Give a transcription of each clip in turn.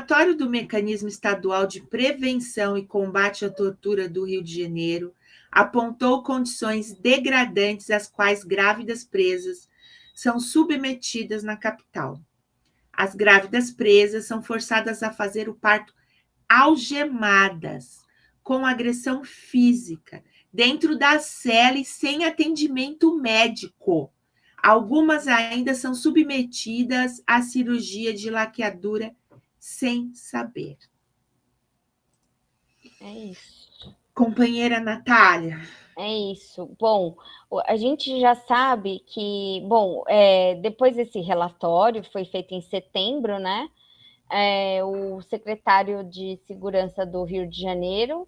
relatório do Mecanismo Estadual de Prevenção e Combate à Tortura do Rio de Janeiro apontou condições degradantes às quais grávidas presas são submetidas na capital. As grávidas presas são forçadas a fazer o parto algemadas, com agressão física, dentro da cela e sem atendimento médico. Algumas ainda são submetidas à cirurgia de laqueadura sem saber. É isso. Companheira Natália. É isso. Bom, a gente já sabe que, depois desse relatório, foi feito em setembro, né? O secretário de Segurança do Rio de Janeiro,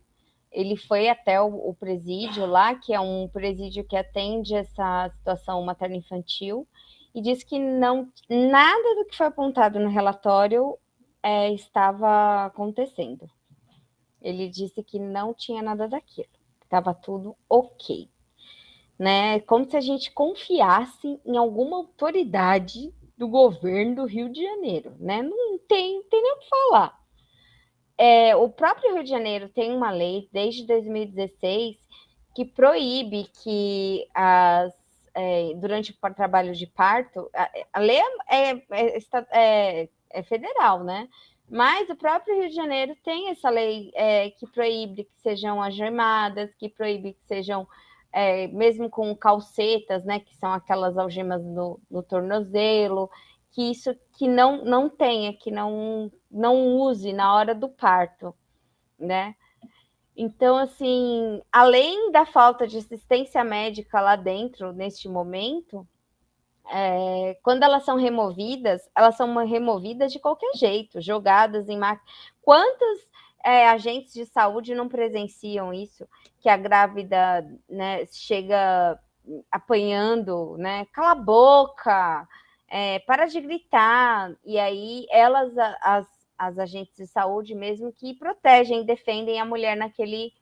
ele foi até o presídio lá, que é um presídio que atende essa situação materno-infantil, e disse que nada do que foi apontado no relatório estava acontecendo. Ele disse que não tinha nada daquilo, estava tudo ok. Né? Como se a gente confiasse em alguma autoridade do governo do Rio de Janeiro, né? Não tem nem o que falar. O próprio Rio de Janeiro tem uma lei desde 2016 que proíbe que durante o trabalho de parto, a lei é federal, né? Mas o próprio Rio de Janeiro tem essa lei que proíbe que sejam algemadas, que proíbe que sejam, mesmo com calcetas, né? Que são aquelas algemas no tornozelo, que isso que não tenha, que não use na hora do parto, né? Então, assim, além da falta de assistência médica lá dentro, neste momento, quando elas são removidas de qualquer jeito, jogadas em máquina. Quantos agentes de saúde não presenciam isso? Que a grávida, né, chega apanhando, né? Cala a boca, para de gritar. E aí elas, as agentes de saúde mesmo, que protegem, defendem a mulher naquele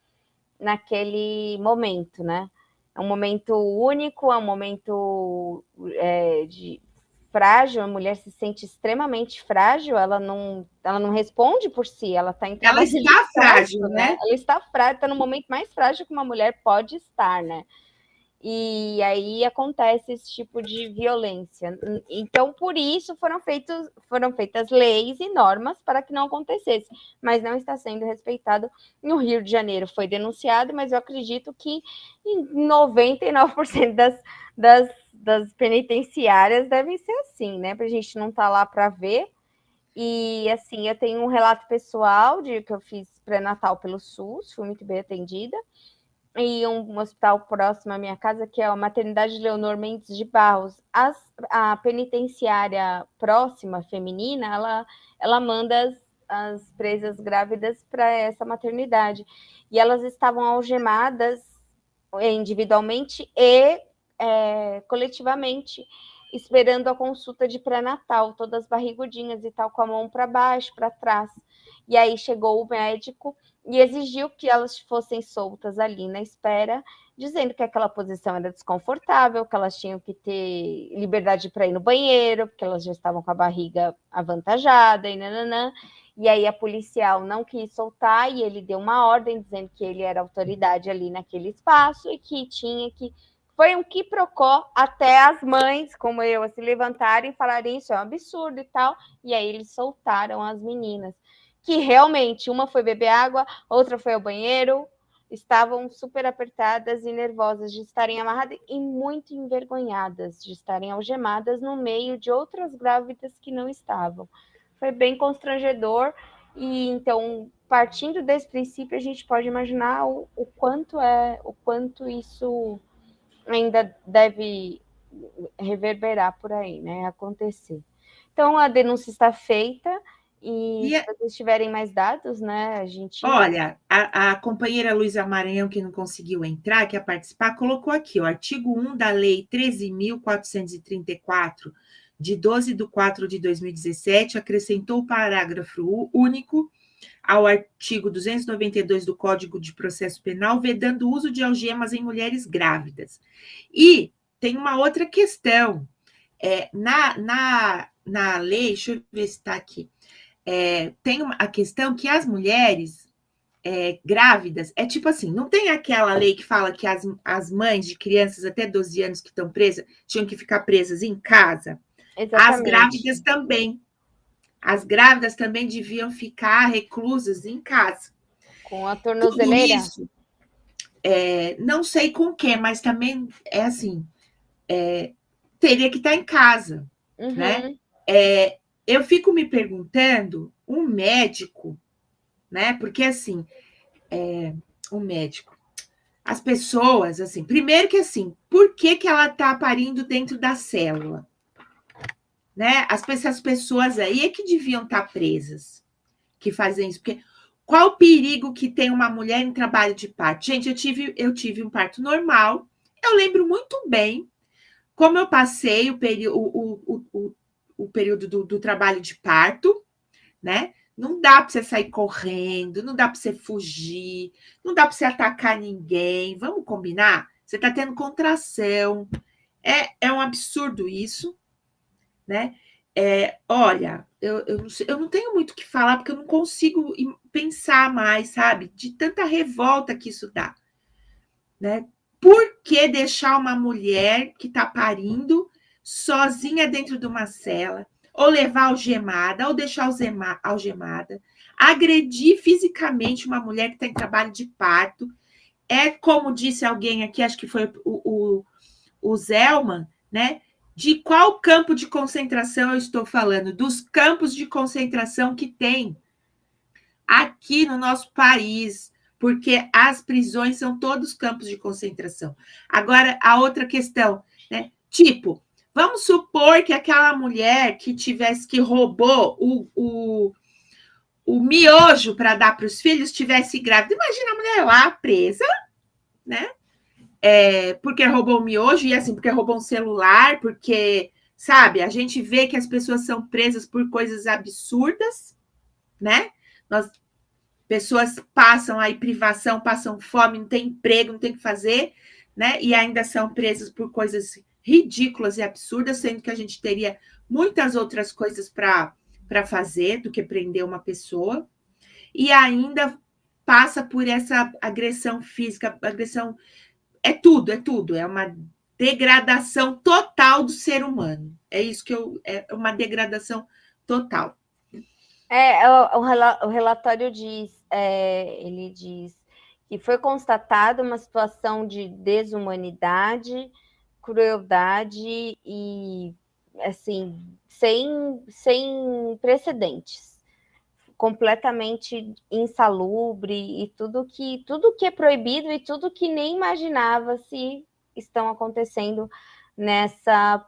momento, né? É um momento único, é um momento frágil, a mulher se sente extremamente frágil, ela não responde por si, ela está em Ela está frágil, né? Ela está frágil, está no momento mais frágil que uma mulher pode estar, né? E aí acontece esse tipo de violência. Então, por isso foram feitas leis e normas para que não acontecesse, mas não está sendo respeitado. No Rio de Janeiro foi denunciado, mas eu acredito que em 99% das penitenciárias devem ser assim, né? Para a gente não estar lá para ver. E assim, eu tenho um relato pessoal de que eu fiz pré-natal pelo SUS, fui muito bem atendida. E um hospital próximo à minha casa, que é a Maternidade Leonor Mendes de Barros. A penitenciária próxima, feminina, ela manda as presas grávidas para essa maternidade. E elas estavam algemadas individualmente e coletivamente, esperando a consulta de pré-natal, todas barrigudinhas e tal, com a mão para baixo, para trás. E aí chegou o médico e exigiu que elas fossem soltas ali na espera, dizendo que aquela posição era desconfortável, que elas tinham que ter liberdade para ir no banheiro, porque elas já estavam com a barriga avantajada e nananã. E aí a policial não quis soltar e ele deu uma ordem dizendo que ele era autoridade ali naquele espaço e que tinha que... Foi um quiprocó até as mães, como eu, se levantarem e falarem isso é um absurdo e tal. E aí eles soltaram as meninas, que realmente uma foi beber água, outra foi ao banheiro, estavam super apertadas e nervosas de estarem amarradas e muito envergonhadas de estarem algemadas no meio de outras grávidas que não estavam. Foi bem constrangedor. E então, partindo desse princípio, a gente pode imaginar o quanto isso ainda deve reverberar por aí, né? Acontecer. Então, a denúncia está feita. E se vocês tiverem mais dados, né, a gente... Olha, a companheira Luísa Maranhão, que não conseguiu entrar, quer participar, colocou aqui, o artigo 1 da Lei 13.434, de 12/4/2017, acrescentou o parágrafo único ao artigo 292 do Código de Processo Penal, vedando o uso de algemas em mulheres grávidas. E tem uma outra questão. Na lei, deixa eu ver se está aqui, tem a questão que as mulheres grávidas, é tipo assim, não tem aquela lei que fala que as mães de crianças até 12 anos que estão presas tinham que ficar presas em casa? As Exatamente. grávidas também. As grávidas também deviam ficar reclusas em casa. Com a Tudo tornozeleira? isso, não sei com o que, mas também é assim, teria que estar em casa, né? Uhum. Eu fico me perguntando, um médico, né? Porque assim, um médico, as pessoas, assim, primeiro que assim, por que que ela está parindo dentro da célula? Né? As pessoas aí é que deviam estar presas, que fazem isso, porque qual o perigo que tem uma mulher em trabalho de parto? Gente, eu tive um parto normal, eu lembro muito bem como eu passei o período do trabalho de parto, né? Não dá para você sair correndo, não dá para você fugir, não dá para você atacar ninguém. Vamos combinar? Você está tendo contração. É um absurdo isso, né? Olha, eu não sei, eu não tenho muito o que falar, porque eu não consigo pensar mais, sabe? De tanta revolta que isso dá, né? Por que deixar uma mulher que está parindo sozinha dentro de uma cela, ou levar algemada, ou deixar algemada, agredir fisicamente uma mulher que está em trabalho de parto? É como disse alguém aqui, acho que foi o Zelman, né? De qual campo de concentração eu estou falando? Dos campos de concentração que tem aqui no nosso país, porque as prisões são todos campos de concentração. Agora, a outra questão, né? Tipo, vamos supor que aquela mulher que roubou o miojo para dar para os filhos tivesse grávida. Imagina a mulher lá presa, né? Porque roubou o miojo, e assim, porque roubou um celular, porque, sabe, a gente vê que as pessoas são presas por coisas absurdas, né? Pessoas passam aí privação, passam fome, não tem emprego, não tem o que fazer, né? E ainda são presas por coisas ridículas e absurdas, sendo que a gente teria muitas outras coisas para fazer do que prender uma pessoa, e ainda passa por essa agressão física, agressão. É tudo, é uma degradação total do ser humano. É isso que é uma degradação total. O relatório ele diz que foi constatada uma situação de desumanidade, crueldade e, assim, sem precedentes, completamente insalubre e tudo que é proibido e tudo que nem imaginava se estão acontecendo nessa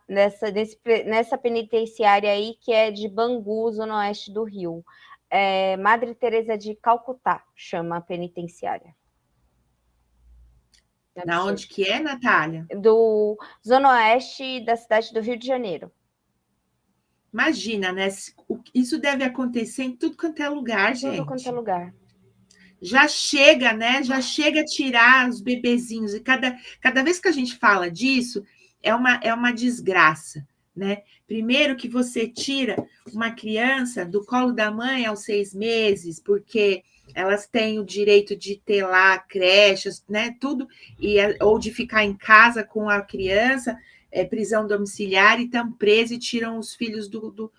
penitenciária aí, que é de Bangu, zona oeste do Rio. Madre Teresa de Calcutá chama a penitenciária. Na onde que é, Natália? Do zona oeste da cidade do Rio de Janeiro. Imagina, né? Isso deve acontecer em tudo quanto é lugar, gente. Tudo quanto é lugar. Já chega, né? Já chega a tirar os bebezinhos. E cada vez que a gente fala disso, é uma desgraça, né? Primeiro que você tira uma criança do colo da mãe aos 6 meses, porque elas têm o direito de ter lá creches, né? Tudo, ou de ficar em casa com a criança, prisão domiciliar, e estão presos e tiram os filhos do.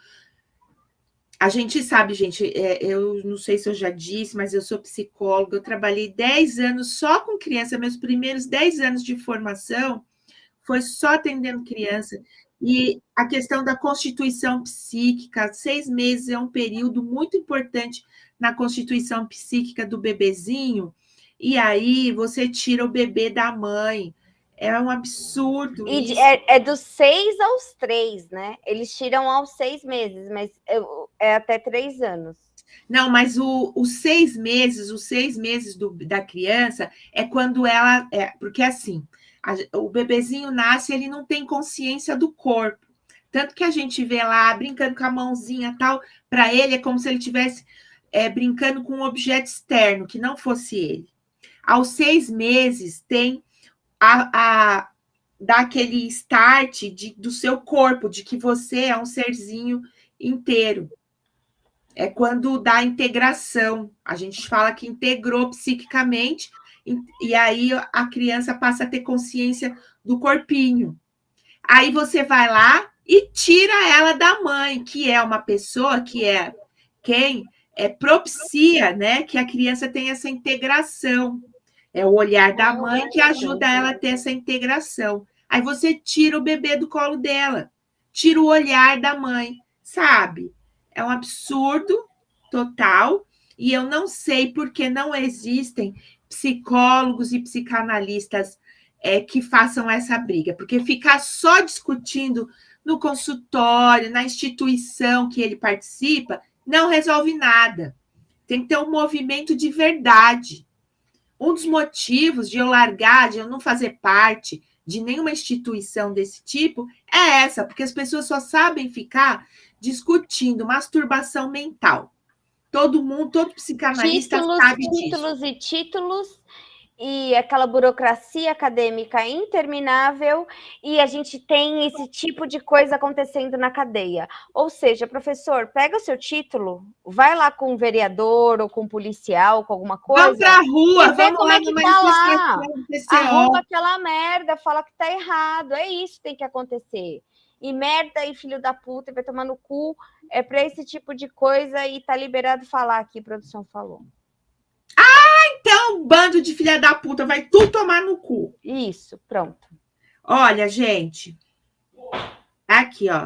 A gente sabe, gente, eu não sei se eu já disse, mas eu sou psicóloga, eu trabalhei 10 anos só com criança, meus primeiros 10 anos de formação foi só atendendo criança. E a questão da constituição psíquica, 6 meses é um período muito importante na constituição psíquica do bebezinho, e aí você tira o bebê da mãe. É um absurdo isso. Dos 6 aos 3, né? Eles tiram aos 6 meses, mas é até 3 anos. Não, mas os 6 meses da criança é quando ela. Porque assim, o bebezinho nasce, ele não tem consciência do corpo. Tanto que a gente vê lá brincando com a mãozinha tal, para ele é como se ele estivesse brincando com um objeto externo, que não fosse ele. Aos 6 meses tem dá aquele start do seu corpo, de que você é um serzinho inteiro. É quando dá integração. A gente fala que integrou psiquicamente, e aí a criança passa a ter consciência do corpinho. Aí você vai lá e tira ela da mãe, que é uma pessoa que é quem propicia, né, que a criança tenha essa integração. É o olhar da mãe que ajuda ela a ter essa integração. Aí você tira o bebê do colo dela, tira o olhar da mãe, sabe? É um absurdo total, e eu não sei porque não existem psicólogos e psicanalistas que façam essa briga, porque ficar só discutindo no consultório, na instituição que ele participa, não resolve nada. Tem que ter um movimento de verdade. Um dos motivos de eu largar, de eu não fazer parte de nenhuma instituição desse tipo, é essa, porque as pessoas só sabem ficar discutindo masturbação mental. Todo mundo, todo psicanalista sabe disso. Títulos e títulos, e aquela burocracia acadêmica interminável, e a gente tem esse tipo de coisa acontecendo na cadeia. Ou seja, professor, pega o seu título, vai lá com um vereador ou com um policial, com alguma coisa. Vamos para a rua, vamos lá numa manifestação. Arruma aquela merda, fala que tá errado. É isso que tem que acontecer. E merda e filho da puta, vai tomar no cu, é para esse tipo de coisa, e tá liberado falar aqui, a produção falou. Então, bando de filha da puta, vai tudo tomar no cu. Isso, pronto. Olha, gente. Aqui, ó.